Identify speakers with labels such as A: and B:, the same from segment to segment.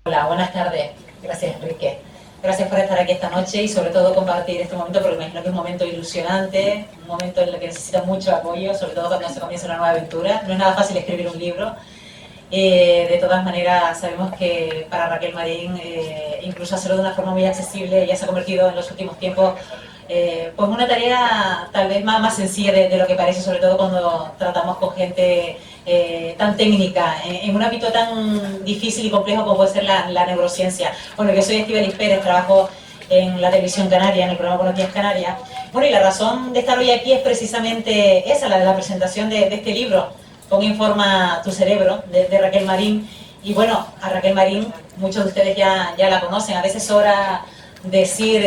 A: Hola, buenas tardes. Gracias, Enrique. Gracias por estar aquí esta noche y sobre todo compartir este momento, porque me imagino que es un momento ilusionante, un momento en el que necesita mucho apoyo, sobre todo cuando se comienza una nueva aventura. No es nada fácil escribir un libro. De todas maneras, sabemos que para Raquel Marín, incluso hacerlo de una forma muy accesible, ya se ha convertido en los últimos tiempos pues una tarea tal vez más sencilla de lo que parece, sobre todo cuando tratamos con gente tan técnica, en un ámbito tan difícil y complejo como puede ser la neurociencia. Bueno, yo soy Estíbaliz Pérez, trabajo en la televisión canaria, en el programa Buenos Días Canarias. Bueno, y la razón de estar hoy aquí es precisamente esa, la de la presentación de este libro, Pon en forma tu cerebro, de Raquel Marín. Y bueno, a Raquel Marín, muchos de ustedes ya la conocen, a veces sobra decir,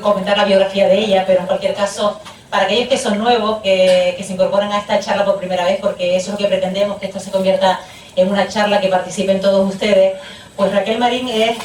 A: comentar la biografía de ella, pero en cualquier caso, para aquellos que son nuevos, que se incorporan a esta charla por primera vez, porque eso es lo que pretendemos, que esto se convierta en una charla que participen todos ustedes, pues Raquel Marín es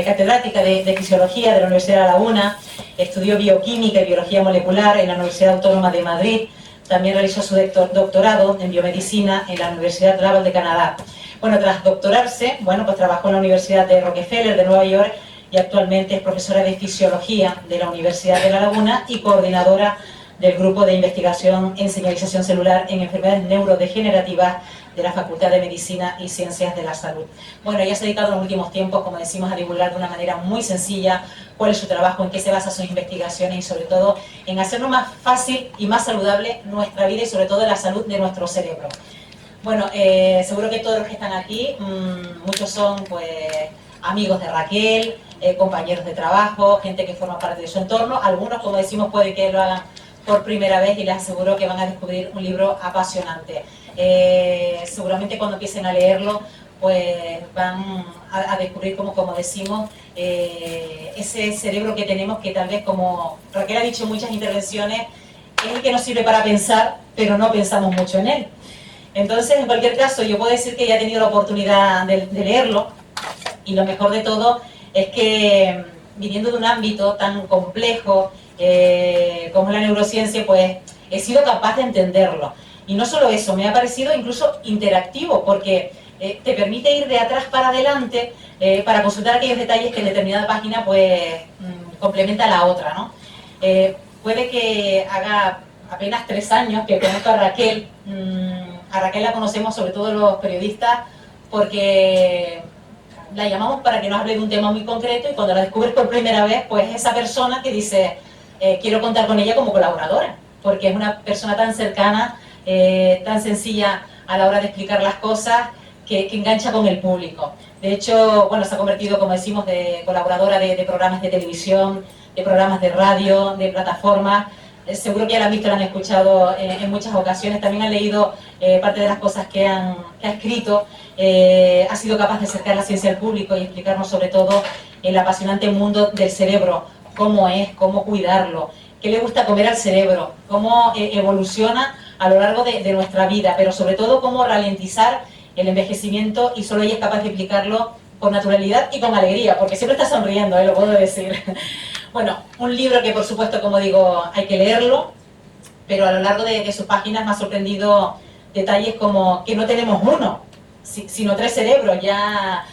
A: catedrática de Fisiología de la Universidad de La Laguna, estudió Bioquímica y Biología Molecular en la Universidad Autónoma de Madrid, también realizó su doctorado en Biomedicina en la Universidad Laval de Canadá. Bueno, tras doctorarse, bueno, pues trabajó en la Universidad de Rockefeller de Nueva York y actualmente es profesora de Fisiología de la Universidad de La Laguna y coordinadora del Grupo de Investigación en Señalización Celular en Enfermedades Neurodegenerativas de la Facultad de Medicina y Ciencias de la Salud. Bueno, ella se ha dedicado en los últimos tiempos, como decimos, a divulgar de una manera muy sencilla cuál es su trabajo, en qué se basan sus investigaciones y sobre todo en hacerlo más fácil y más saludable nuestra vida y sobre todo la salud de nuestro cerebro. Bueno, seguro que todos los que están aquí, muchos son pues amigos de Raquel, compañeros de trabajo, gente que forma parte de su entorno. Algunos, como decimos, puede que lo hagan por primera vez y les aseguro que van a descubrir un libro apasionante. Seguramente cuando empiecen a leerlo, pues van a descubrir, como decimos, ese cerebro que tenemos, que tal vez, como Raquel ha dicho en muchas intervenciones, es el que nos sirve para pensar, pero no pensamos mucho en él. Entonces, en cualquier caso, yo puedo decir que ya he tenido la oportunidad de leerlo, y lo mejor de todo es que, viniendo de un ámbito tan complejo como la neurociencia, pues he sido capaz de entenderlo. Y no solo eso, me ha parecido incluso interactivo, porque te permite ir de atrás para adelante para consultar aquellos detalles que en determinada página pues complementa a la otra, ¿no? Puede que haga apenas 3 años que conozco a Raquel. A Raquel la conocemos sobre todo los periodistas porque la llamamos para que nos hable de un tema muy concreto y cuando la descubres por primera vez, pues esa persona que dice quiero contar con ella como colaboradora, porque es una persona tan cercana, tan sencilla a la hora de explicar las cosas, que engancha con el público. De hecho, bueno, se ha convertido, como decimos, de colaboradora de programas de televisión, de programas de radio, de plataformas. Seguro que ya la han visto, la han escuchado en muchas ocasiones, también han leído parte de las cosas que ha escrito. Ha sido capaz de acercar la ciencia al público y explicarnos sobre todo el apasionante mundo del cerebro, cómo es, cómo cuidarlo, qué le gusta comer al cerebro, cómo evoluciona a lo largo de nuestra vida, pero sobre todo cómo ralentizar el envejecimiento, y solo ella es capaz de explicarlo con naturalidad y con alegría, porque siempre está sonriendo, lo puedo decir. Bueno, un libro que por supuesto, como digo, hay que leerlo, pero a lo largo de sus páginas me ha sorprendido detalles como que no tenemos uno, sino 3 cerebros. Ya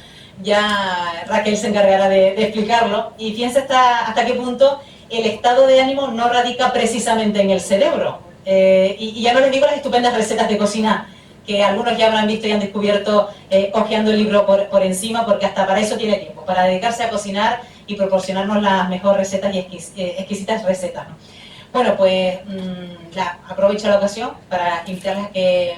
A: Raquel se encargará de explicarlo. Y fíjense hasta qué punto el estado de ánimo no radica precisamente en el cerebro. Y ya no les digo las estupendas recetas de cocina que algunos ya habrán visto y han descubierto hojeando el libro por encima, porque hasta para eso tiene tiempo, para dedicarse a cocinar y proporcionarnos las mejores recetas y exquisitas recetas, ¿no? Bueno, pues aprovecho la ocasión para invitarles a que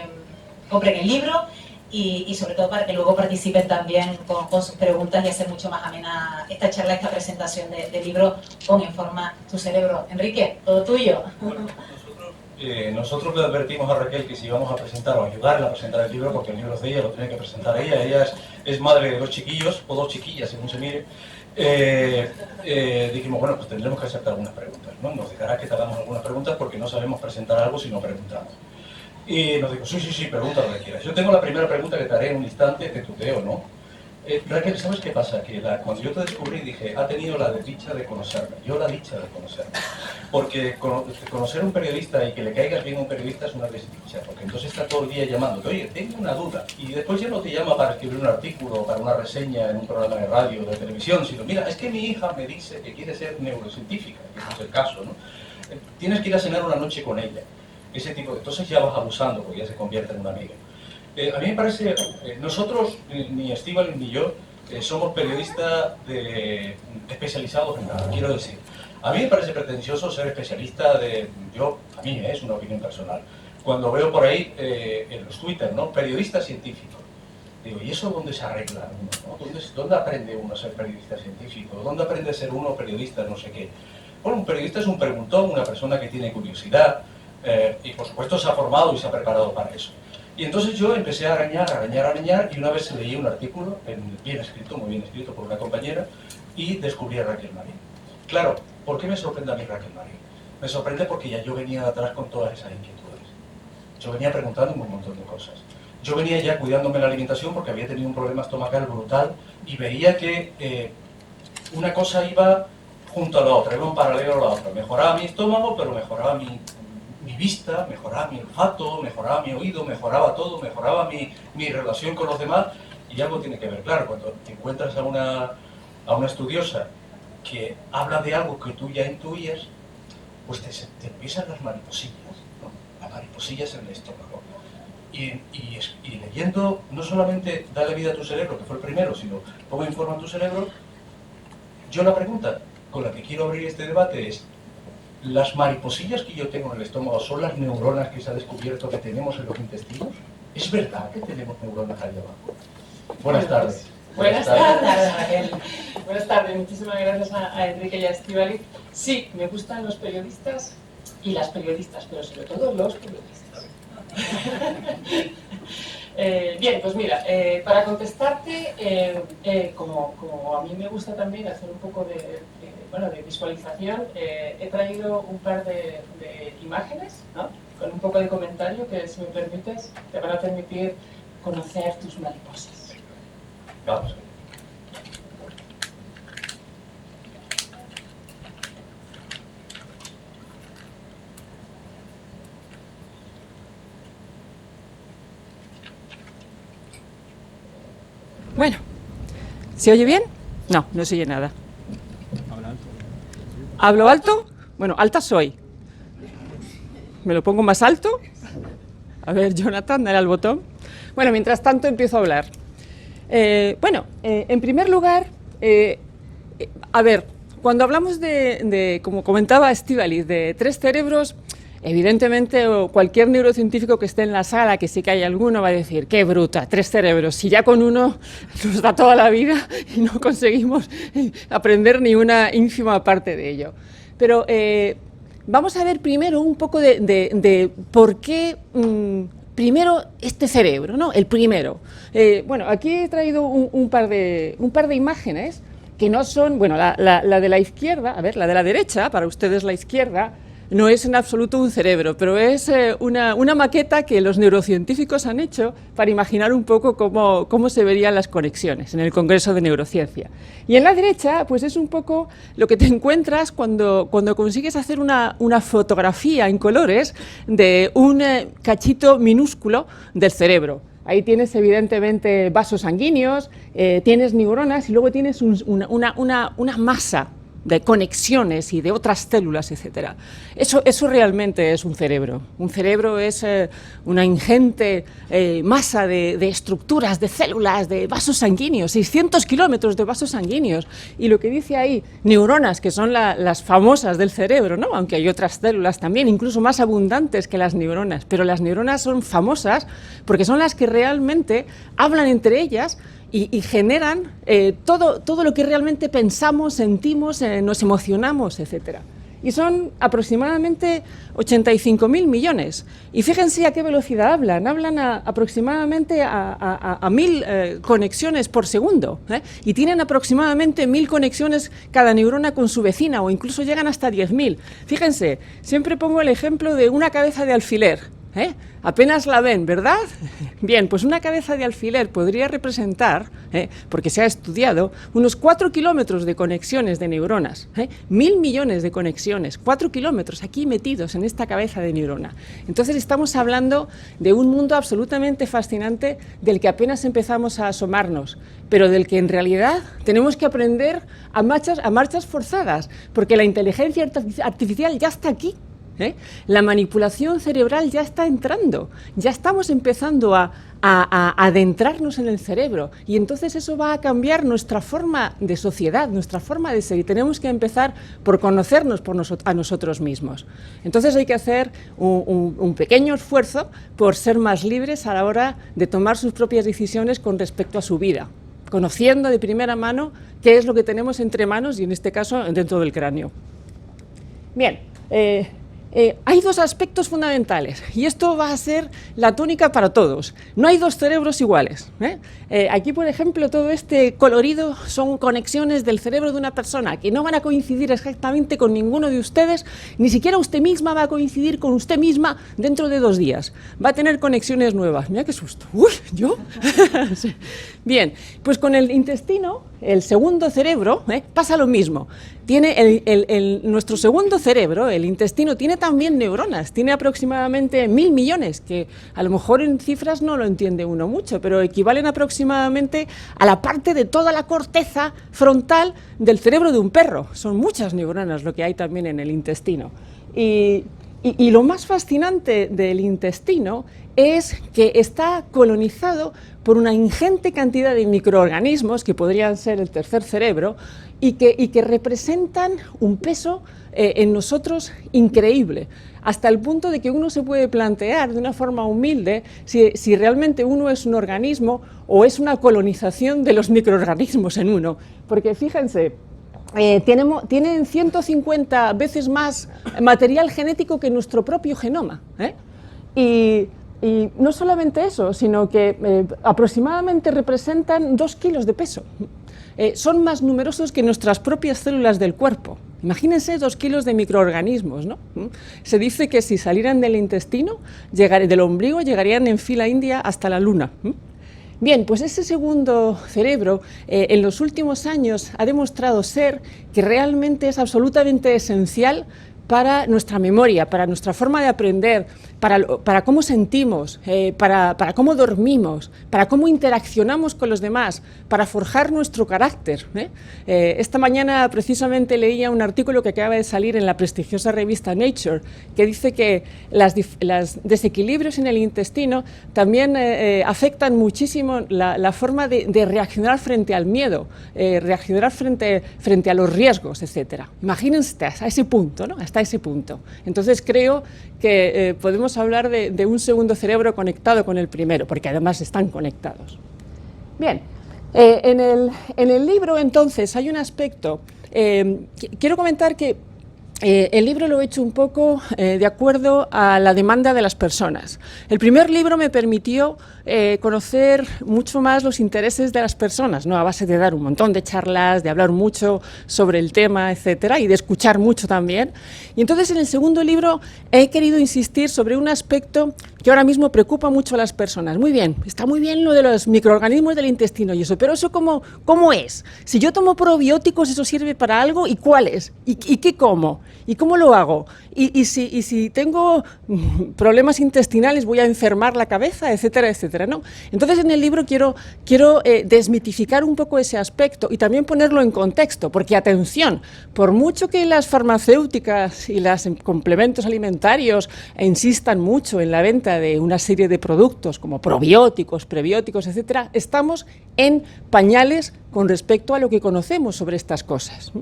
A: compren el libro y sobre todo para que luego participen también con sus preguntas y hacer mucho más amena esta charla, esta presentación del libro Pon en forma tu cerebro. Enrique, todo tuyo.
B: Bueno, nosotros le advertimos a Raquel que si íbamos a presentar o ayudarla a presentar el libro, porque el libro es de ella, lo tiene que presentar ella. Ella es madre de 2 chiquillos, o 2 chiquillas, según se mire. Dijimos, bueno, pues tendremos que aceptar algunas preguntas, ¿no? Nos dejará que te hagamos algunas preguntas porque no sabemos presentar algo si no preguntamos. Y nos dijo, sí, pregunta lo que quieras. Yo tengo la primera pregunta que te haré en un instante, te tuteo, ¿no? Raquel, ¿sabes qué pasa? Que cuando yo te descubrí dije, ha tenido la dicha de conocerme, yo la dicha de conocerme. Porque conocer a un periodista y que le caigas bien a un periodista es una desdicha, porque entonces está todo el día llamándote, oye, tengo una duda, y después ya no te llama para escribir un artículo, para una reseña en un programa de radio o de televisión, sino, mira, es que mi hija me dice que quiere ser neurocientífica, que no es el caso, ¿no? Tienes que ir a cenar una noche con ella, ese tipo de... Entonces ya vas abusando, porque ya se convierte en una amiga. A mí me parece, nosotros, ni Estíbaliz ni yo, somos periodistas especializados en nada, quiero decir. A mí me parece pretencioso ser especialista a mí es una opinión personal, cuando veo por ahí en los Twitter, ¿no? Periodista científico. Digo, ¿y eso dónde se arregla uno, ¿no? ¿Dónde aprende uno a ser periodista científico? ¿Dónde aprende a ser uno periodista no sé qué? Bueno, un periodista es un preguntón, una persona que tiene curiosidad, y por supuesto se ha formado y se ha preparado para eso. Y entonces yo empecé a arañar, y una vez leí un artículo, bien escrito, muy bien escrito por una compañera, y descubrí a Raquel Marín. Claro, ¿por qué me sorprende a mí Raquel Marín? Me sorprende porque ya yo venía de atrás con todas esas inquietudes. Yo venía preguntándome un montón de cosas. Yo venía ya cuidándome la alimentación porque había tenido un problema estomacal brutal y veía que una cosa iba junto a la otra, iba en paralelo a la otra. Mejoraba mi estómago, pero mejoraba mi vista, mejoraba mi olfato, mejoraba mi oído, mejoraba todo, mejoraba mi relación con los demás, y algo tiene que ver. Claro, cuando te encuentras a una estudiosa que habla de algo que tú ya intuías, pues te empiezan las mariposillas, ¿no? Las mariposillas en el estómago. Y leyendo, no solamente Dale vida a tu cerebro, que fue el primero, sino Cómo informa tu cerebro, yo la pregunta con la que quiero abrir este debate es: ¿las mariposillas que yo tengo en el estómago son las neuronas que se ha descubierto que tenemos en los intestinos? ¿Es verdad que tenemos neuronas ahí abajo? Buenas tardes.
C: Buenas tardes, Raquel. Buenas tardes, muchísimas gracias a Enrique y a Estíbaliz. Sí, me gustan los periodistas y las periodistas, pero sobre todo los periodistas. Bien, pues mira, para contestarte, como a mí me gusta también hacer un poco de visualización, he traído un par de imágenes, ¿no? Con un poco de comentario que, si me permites, te van a permitir conocer tus mariposas.
B: Vamos.
C: Bueno, ¿se oye bien? No, no se oye nada. ¿Hablo alto? Bueno, alta soy. ¿Me lo pongo más alto? A ver, Jonathan, dale al botón. Bueno, mientras tanto empiezo a hablar. En primer lugar, a ver, cuando hablamos como comentaba Estíbaliz, de 3 cerebros, evidentemente cualquier neurocientífico que esté en la sala, que sí que hay alguno, va a decir: ¡qué bruta! 3 cerebros, si ya con uno nos da toda la vida y no conseguimos aprender ni una ínfima parte de ello. Pero vamos a ver primero un poco de por qué... primero, este cerebro, ¿no? El primero. Bueno, aquí he traído un par de imágenes que no son... Bueno, la de la izquierda, a ver, la de la derecha, para ustedes la izquierda, no es en absoluto un cerebro, pero es una maqueta que los neurocientíficos han hecho para imaginar un poco cómo se verían las conexiones en el Congreso de Neurociencia. Y en la derecha, pues es un poco lo que te encuentras cuando consigues hacer una fotografía en colores de un cachito minúsculo del cerebro. Ahí tienes evidentemente vasos sanguíneos, tienes neuronas y luego tienes una masa de conexiones y de otras células, etcétera. Eso realmente es un cerebro. Un cerebro es una ingente masa de estructuras, de células, de vasos sanguíneos, 600 kilómetros de vasos sanguíneos. Y lo que dice ahí, neuronas, que son las famosas del cerebro, ¿no? Aunque hay otras células también, incluso más abundantes que las neuronas. Pero las neuronas son famosas porque son las que realmente hablan entre ellas y generan todo lo que realmente pensamos, sentimos, nos emocionamos, etc. Y son aproximadamente 85.000 millones. Y fíjense a qué velocidad hablan. Hablan aproximadamente a 1.000 conexiones por segundo. Y tienen aproximadamente 1.000 conexiones cada neurona con su vecina, o incluso llegan hasta 10.000. Fíjense, siempre pongo el ejemplo de una cabeza de alfiler. Apenas la ven, ¿verdad? Bien, pues una cabeza de alfiler podría representar, porque se ha estudiado, unos 4 kilómetros de conexiones de neuronas, 1.000 millones de conexiones, 4 kilómetros aquí metidos en esta cabeza de neurona. Entonces estamos hablando de un mundo absolutamente fascinante del que apenas empezamos a asomarnos, pero del que en realidad tenemos que aprender a marchas forzadas, porque la inteligencia artificial ya está aquí. La manipulación cerebral ya está entrando, ya estamos empezando a adentrarnos en el cerebro, y entonces eso va a cambiar nuestra forma de sociedad, nuestra forma de ser, y tenemos que empezar por conocernos a nosotros mismos. Entonces hay que hacer un pequeño esfuerzo por ser más libres a la hora de tomar sus propias decisiones con respecto a su vida, conociendo de primera mano qué es lo que tenemos entre manos, y en este caso dentro del cráneo. Bien, hay dos aspectos fundamentales, y esto va a ser la tónica para todos. No hay dos cerebros iguales. Aquí, por ejemplo, todo este colorido son conexiones del cerebro de una persona que no van a coincidir exactamente con ninguno de ustedes, ni siquiera usted misma va a coincidir con usted misma dentro de 2 días. Va a tener conexiones nuevas. Mira qué susto. ¡Uy! ¿Yo? Sí. Bien, pues con el intestino, el segundo cerebro, pasa lo mismo. Tiene nuestro segundo cerebro, el intestino, tiene también neuronas, tiene aproximadamente 1.000 millones, que a lo mejor en cifras no lo entiende uno mucho, pero equivalen aproximadamente a la parte de toda la corteza frontal del cerebro de un perro. Son muchas neuronas lo que hay también en el intestino. Y lo más fascinante del intestino es que está colonizado por una ingente cantidad de microorganismos que podrían ser el tercer cerebro y que representan un peso en nosotros increíble, hasta el punto de que uno se puede plantear de una forma humilde si realmente uno es un organismo o es una colonización de los microorganismos en uno, porque fíjense, tienen 150 veces más material genético que nuestro propio genoma, y no solamente eso, sino que aproximadamente representan 2 kilos de peso. Son más numerosos que nuestras propias células del cuerpo. Imagínense 2 kilos de microorganismos, ¿no? Se dice que si salieran del intestino, del ombligo, llegarían en fila india hasta la luna. Bien, pues ese segundo cerebro en los últimos años ha demostrado ser que realmente es absolutamente esencial para nuestra memoria, para nuestra forma de aprender, para cómo sentimos, para cómo dormimos, para cómo interaccionamos con los demás, para forjar nuestro carácter. Esta mañana precisamente leía un artículo que acaba de salir en la prestigiosa revista Nature, que dice que los desequilibrios en el intestino también afectan muchísimo la forma de reaccionar frente al miedo, reaccionar frente a los riesgos, etc. Imagínense a ese punto, ¿no? Hasta ese punto. Entonces creo que podemos hablar de un segundo cerebro conectado con el primero, porque además están conectados. Bien, en el libro entonces hay un aspecto, quiero comentar que el libro lo he hecho un poco de acuerdo a la demanda de las personas. El primer libro me permitió conocer mucho más los intereses de las personas, ¿no? A base de dar un montón de charlas, de hablar mucho sobre el tema, etcétera, y de escuchar mucho también. Y entonces en el segundo libro he querido insistir sobre un aspecto que ahora mismo preocupa mucho a las personas. Muy bien, está muy bien lo de los microorganismos del intestino y eso, pero ¿eso cómo es? Si yo tomo probióticos, ¿eso sirve para algo? ¿Y cuáles? ¿Y qué como? ¿Y cómo lo hago? ¿Y si tengo problemas intestinales voy a enfermar la cabeza, etcétera, etcétera, ¿no? Entonces en el libro quiero desmitificar un poco ese aspecto y también ponerlo en contexto, porque atención, por mucho que las farmacéuticas y los complementos alimentarios insistan mucho en la venta de una serie de productos como probióticos, prebióticos, etcétera, estamos en pañales con respecto a lo que conocemos sobre estas cosas.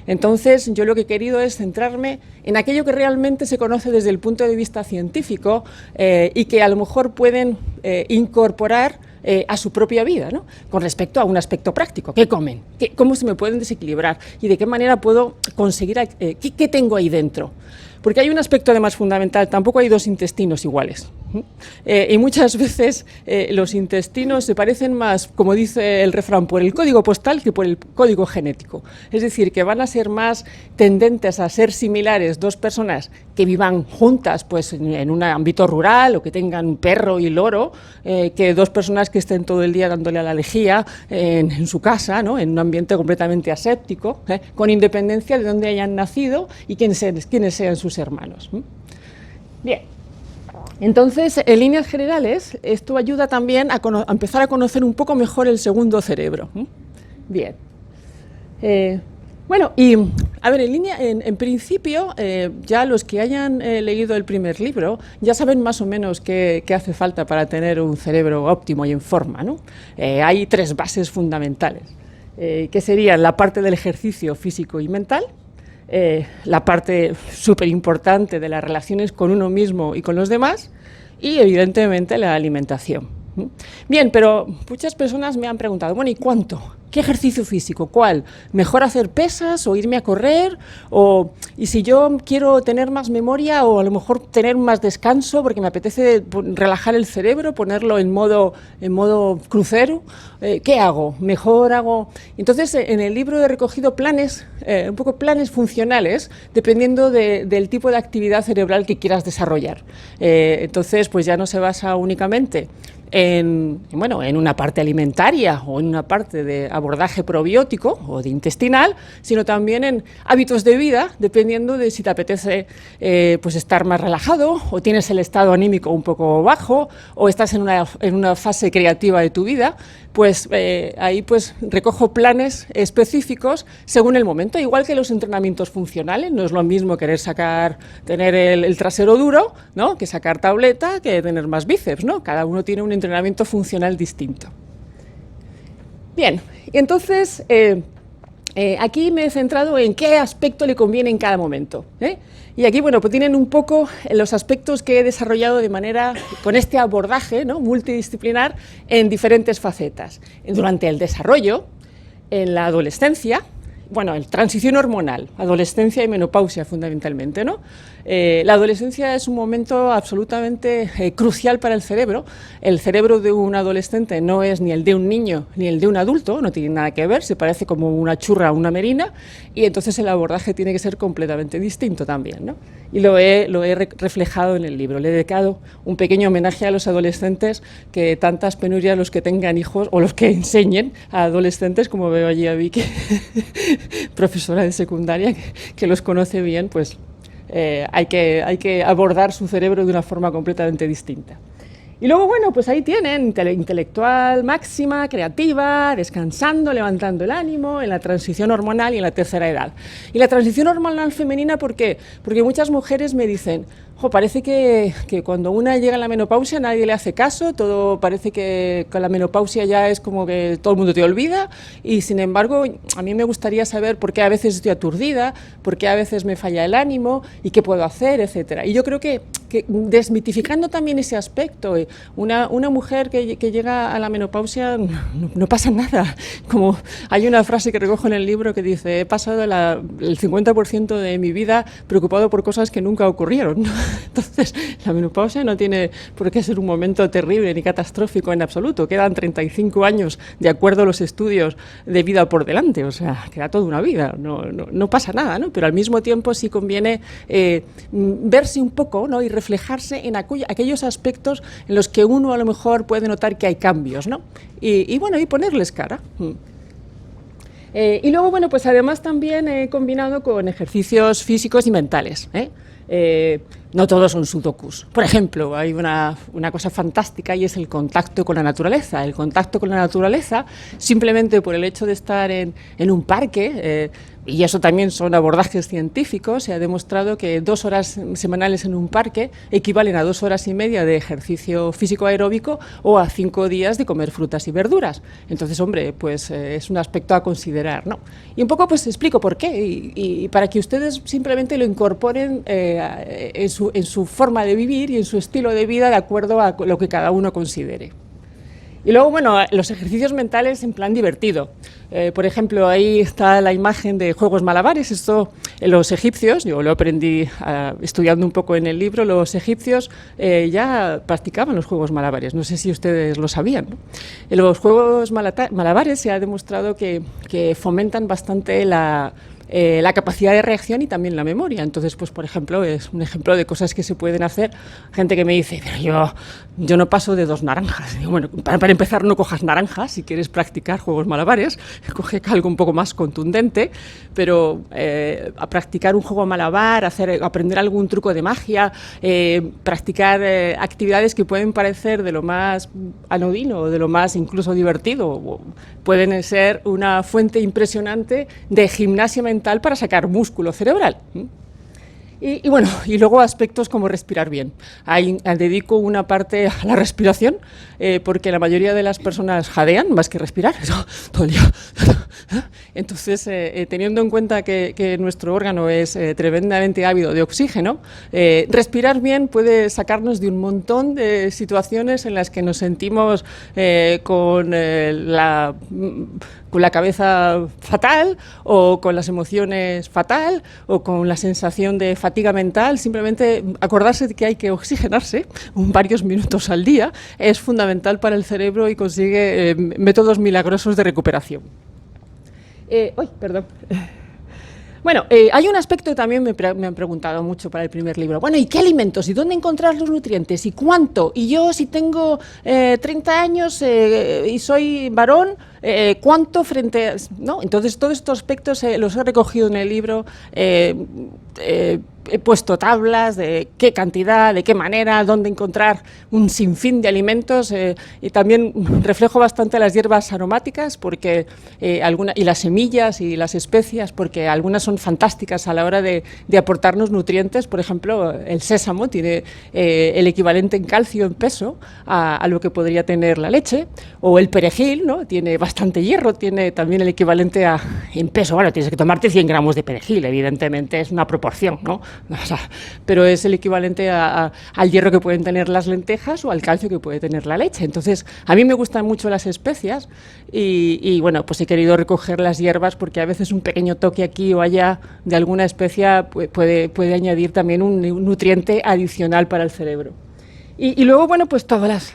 C: Entonces, yo lo que he querido es centrarme en aquello que realmente se conoce desde el punto de vista científico y que a lo mejor pueden incorporar a su propia vida, ¿no? Con respecto a un aspecto práctico. ¿Qué comen? ¿Cómo se me pueden desequilibrar? ¿Y de qué manera puedo conseguir? ¿Qué tengo ahí dentro? Porque hay un aspecto además fundamental, tampoco hay dos intestinos iguales. Y muchas veces los intestinos se parecen más, como dice el refrán, por el código postal que por el código genético. Es decir, que van a ser más tendentes a ser similares dos personas que vivan juntas pues, en un ámbito rural o que tengan perro y loro, que dos personas que estén todo el día dándole a la lejía en su casa, ¿no? En un ambiente completamente aséptico, con independencia de dónde hayan nacido y quiénes sean sus hermanos. Bien. Entonces, en líneas generales, esto ayuda también a empezar a conocer un poco mejor el segundo cerebro. Bien. Bueno, y a ver, en principio, ya los que hayan leído el primer libro ya saben más o menos qué hace falta para tener un cerebro óptimo y en forma, ¿no? Hay 3 bases fundamentales, que serían la parte del ejercicio físico y mental, la parte súper importante de las relaciones con uno mismo y con los demás, y evidentemente la alimentación. Bien, pero muchas personas me han preguntado, bueno, ¿y cuánto? ¿Qué ejercicio físico? ¿Cuál? ¿Mejor hacer pesas o irme a correr? Y si yo quiero tener más memoria o a lo mejor tener más descanso porque me apetece relajar el cerebro, ponerlo en modo crucero, ¿qué hago? ¿Mejor hago? Entonces, en el libro he recogido planes, un poco planes funcionales, dependiendo del tipo de actividad cerebral que quieras desarrollar. Entonces, pues ya no se basa únicamente en una parte alimentaria o en una parte de abordaje probiótico o de intestinal, sino también en hábitos de vida, dependiendo de si te apetece pues estar más relajado o tienes el estado anímico un poco bajo o estás en una fase creativa de tu vida, pues ahí pues recojo planes específicos según el momento, igual que los entrenamientos funcionales. No es lo mismo tener el trasero duro, ¿no?, que sacar tableta, que tener más bíceps, ¿no? Cada uno tiene un entrenamiento funcional distinto. Bien, y entonces aquí me he centrado en qué aspecto le conviene en cada momento, Y aquí, bueno, pues tienen un poco los aspectos que he desarrollado con este abordaje, ¿no?, multidisciplinar en diferentes facetas. Durante el desarrollo, en la adolescencia, en transición hormonal, adolescencia y menopausia fundamentalmente, ¿no? La adolescencia es un momento absolutamente crucial para el cerebro. El cerebro de un adolescente no es ni el de un niño ni el de un adulto, no tiene nada que ver, se parece como una churra a una merina, y entonces el abordaje tiene que ser completamente distinto también, ¿no? Y lo he reflejado en el libro. Le he dedicado un pequeño homenaje a los adolescentes, que tantas penurias los que tengan hijos o los que enseñen a adolescentes, como veo allí a Vicky, profesora de secundaria, que los conoce bien, pues hay que abordar su cerebro de una forma completamente distinta. Y luego, pues ahí tienen, intelectual máxima, creativa, descansando, levantando el ánimo, en la transición hormonal y en la tercera edad. Y la transición hormonal femenina, ¿por qué? Porque muchas mujeres me dicen, parece que cuando una llega a la menopausia nadie le hace caso, todo parece que con la menopausia ya es como que todo el mundo te olvida, y sin embargo a mí me gustaría saber por qué a veces estoy aturdida, por qué a veces me falla el ánimo y qué puedo hacer, etcétera. Y yo creo que desmitificando también ese aspecto, una mujer que llega a la menopausia no pasa nada. Como hay una frase que recojo en el libro que dice, he pasado el 50% de mi vida preocupado por cosas que nunca ocurrieron, ¿no? Entonces, la menopausia no tiene por qué ser un momento terrible ni catastrófico en absoluto. Quedan 35 años, de acuerdo a los estudios, de vida por delante. O sea, queda toda una vida. No pasa nada, ¿no? Pero al mismo tiempo sí conviene verse un poco, ¿no?, y reflejarse en aquellos aspectos en los que uno a lo mejor puede notar que hay cambios, ¿no? Y ponerles cara. Y luego, pues además también he combinado con ejercicios físicos y mentales, no todos son sudokus. Por ejemplo, hay una cosa fantástica y es el contacto con la naturaleza. El contacto con la naturaleza, simplemente por el hecho de estar en un parque, y eso también son abordajes científicos, se ha demostrado que 2 horas semanales en un parque equivalen a 2 horas y media de ejercicio físico aeróbico o a 5 días de comer frutas y verduras. Entonces, pues es un aspecto a considerar, ¿no? Y un poco pues explico por qué y para que ustedes simplemente lo incorporen en su forma de vivir y en su estilo de vida de acuerdo a lo que cada uno considere. Y luego, bueno, los ejercicios mentales en plan divertido. Por ejemplo, ahí está la imagen de juegos malabares. Esto, los egipcios, yo lo aprendí estudiando un poco en el libro, los egipcios ya practicaban los juegos malabares. No sé si ustedes lo sabían, ¿no? Los juegos malabares se ha demostrado que fomentan bastante la capacidad de reacción y también la memoria. Entonces, pues por ejemplo, es un ejemplo de cosas que se pueden hacer. Gente que me dice, pero yo no paso de 2 naranjas. Digo, bueno, para empezar, no cojas naranjas si quieres practicar juegos malabares, coge algo un poco más contundente, pero a practicar un juego malabar, aprender algún truco de magia, practicar actividades que pueden parecer de lo más anodino o de lo más incluso divertido, pueden ser una fuente impresionante de gimnasia mental para sacar músculo cerebral. Y bueno, y luego aspectos como respirar bien. Ahí dedico una parte a la respiración, porque la mayoría de las personas jadean más que respirar, todo el día. Entonces, teniendo en cuenta que nuestro órgano es tremendamente ávido de oxígeno, respirar bien puede sacarnos de un montón de situaciones en las que nos sentimos con la cabeza fatal, o con las emociones fatal, o con la sensación de fatiga mental. Simplemente acordarse de que hay que oxigenarse varios minutos al día es fundamental para el cerebro y consigue métodos milagrosos de recuperación. Perdón. Bueno, hay un aspecto que también me han preguntado mucho para el primer libro. Bueno, ¿y qué alimentos? ¿Y dónde encontrar los nutrientes? ¿Y cuánto? ¿Y yo, si tengo 30 años y soy varón, cuánto frente a...? ¿No? Entonces, todos estos aspectos los he recogido en el libro. He puesto tablas de qué cantidad, de qué manera, dónde encontrar un sinfín de alimentos, y también reflejo bastante las hierbas aromáticas porque y las semillas y las especias, porque algunas son fantásticas a la hora de aportarnos nutrientes. Por ejemplo, el sésamo tiene el equivalente en calcio en peso a lo que podría tener la leche, o el perejil, ¿no? Tiene bastante hierro, tiene también el equivalente en peso. Bueno, tienes que tomarte 100 gramos de perejil, evidentemente es una proporción, ¿no? O sea, pero es el equivalente al hierro que pueden tener las lentejas o al calcio que puede tener la leche. Entonces, a mí me gustan mucho las especias y bueno, pues he querido recoger las hierbas porque a veces un pequeño toque aquí o allá de alguna especia puede añadir también un nutriente adicional para el cerebro. Y luego, bueno, pues todos los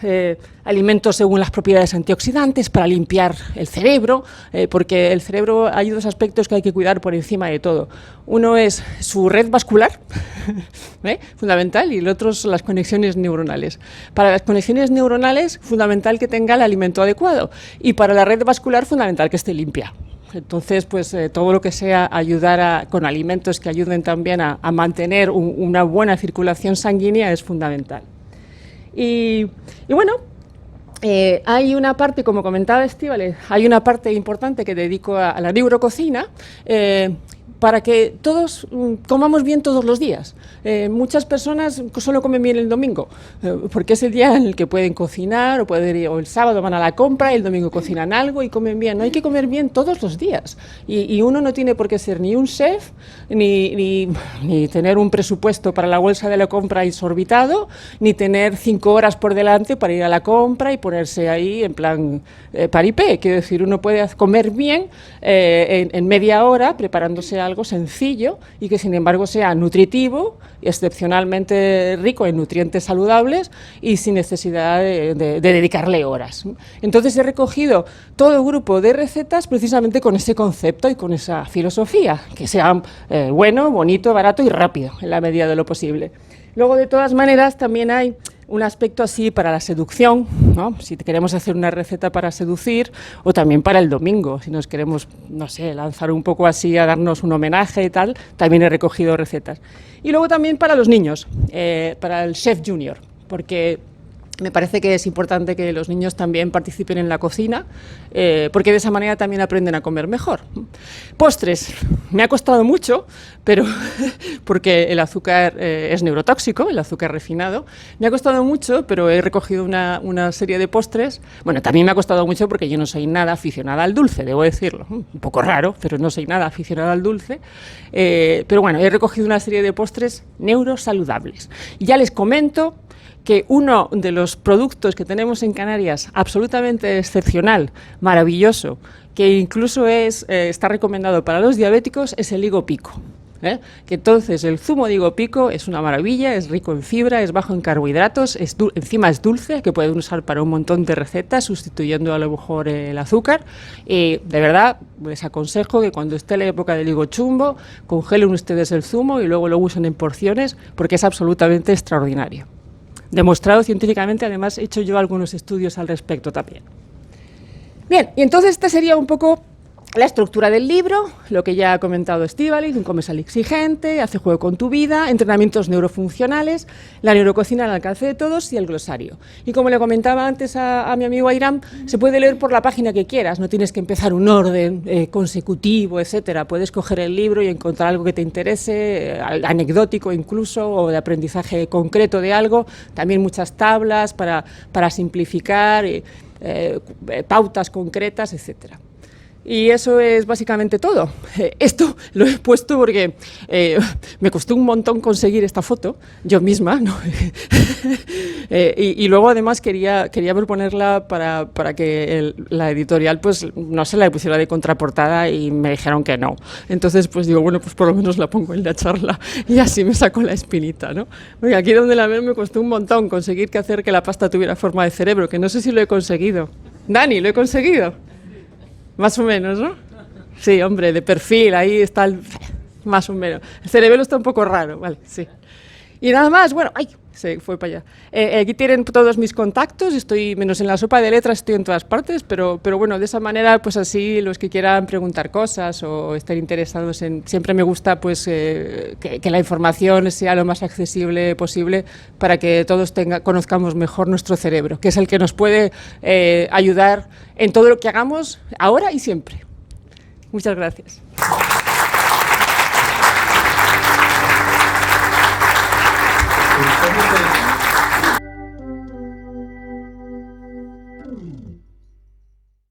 C: alimentos según las propiedades antioxidantes para limpiar el cerebro, porque el cerebro hay 2 aspectos que hay que cuidar por encima de todo. Uno es su red vascular, fundamental, y el otro son las conexiones neuronales. Para las conexiones neuronales, fundamental que tenga el alimento adecuado, y para la red vascular, fundamental que esté limpia. Entonces, pues todo lo que sea ayudar con alimentos que ayuden también a mantener una buena circulación sanguínea es fundamental. Y bueno, hay una parte, como comentaba Estíbaliz, hay una parte importante que dedico a la neurococina, para que todos comamos bien todos los días. Muchas personas solo comen bien el domingo, porque es el día en el que pueden cocinar, o el sábado van a la compra, el domingo cocinan algo y comen bien. No hay que comer bien todos los días. Y uno no tiene por qué ser ni un chef, ni tener un presupuesto para la bolsa de la compra exorbitado, ni tener 5 horas por delante para ir a la compra y ponerse ahí en plan paripé. Quiero decir, uno puede comer bien en media hora preparándose algo sencillo y que sin embargo sea nutritivo y excepcionalmente rico en nutrientes saludables y sin necesidad de dedicarle horas. Entonces he recogido todo el grupo de recetas precisamente con ese concepto y con esa filosofía, que sea bueno, bonito, barato y rápido en la medida de lo posible. Luego, de todas maneras, también hay un aspecto así para la seducción, ¿no? Si queremos hacer una receta para seducir, o también para el domingo, si nos queremos, no sé, lanzar un poco así a darnos un homenaje y tal, también he recogido recetas. Y luego también para los niños, para el Chef Junior, porque me parece que es importante que los niños también participen en la cocina, porque de esa manera también aprenden a comer mejor. Postres, me ha costado mucho, pero porque el azúcar es neurotóxico, el azúcar refinado. Me ha costado mucho, pero he recogido una serie de postres. Bueno, también me ha costado mucho porque yo no soy nada aficionada al dulce, debo decirlo. Un poco raro, pero no soy nada aficionada al dulce. Pero bueno, he recogido una serie de postres neurosaludables. Y ya les comento que uno de los productos que tenemos en Canarias absolutamente excepcional, maravilloso, que incluso está recomendado para los diabéticos, es el higo pico. Que entonces el zumo de higo pico es una maravilla, es rico en fibra, es bajo en carbohidratos, encima es dulce, que pueden usar para un montón de recetas, sustituyendo a lo mejor el azúcar. Y de verdad les aconsejo que cuando esté la época del higo chumbo, congelen ustedes el zumo y luego lo usen en porciones, porque es absolutamente extraordinario. Demostrado científicamente, además he hecho yo algunos estudios al respecto también. Bien, y entonces esta sería un poco la estructura del libro, lo que ya ha comentado Estíbaliz: un comensal exigente, hace juego con tu vida, entrenamientos neurofuncionales, la neurococina al alcance de todos y el glosario. Y como le comentaba antes a mi amigo Airam, se puede leer por la página que quieras, no tienes que empezar un orden consecutivo, etcétera. Puedes coger el libro y encontrar algo que te interese, anecdótico incluso, o de aprendizaje concreto de algo, también muchas tablas para simplificar, pautas concretas, etcétera. Y eso es básicamente todo. Esto lo he puesto porque me costó un montón conseguir esta foto, yo misma, ¿no? y luego además quería proponerla para que la editorial pues no se la pusiera de contraportada y me dijeron que no. Entonces pues digo, bueno, pues por lo menos la pongo en la charla y así me saco la espinita, ¿no? Porque aquí donde la veo me costó un montón conseguir hacer que la pasta tuviera forma de cerebro, que no sé si lo he conseguido. Dani, ¿lo he conseguido? Más o menos, ¿no? Sí, hombre, de perfil, ahí está más o menos. El cerebelo está un poco raro, vale, sí. Y nada más, bueno, ¡ay! Se fue para allá. Aquí tienen todos mis contactos, estoy, menos en la sopa de letras, estoy en todas partes, pero bueno, de esa manera, pues así, los que quieran preguntar cosas o estar interesados en... Siempre me gusta, pues, que la información sea lo más accesible posible para que todos conozcamos mejor nuestro cerebro, que es el que nos puede ayudar en todo lo que hagamos ahora y siempre. Muchas gracias.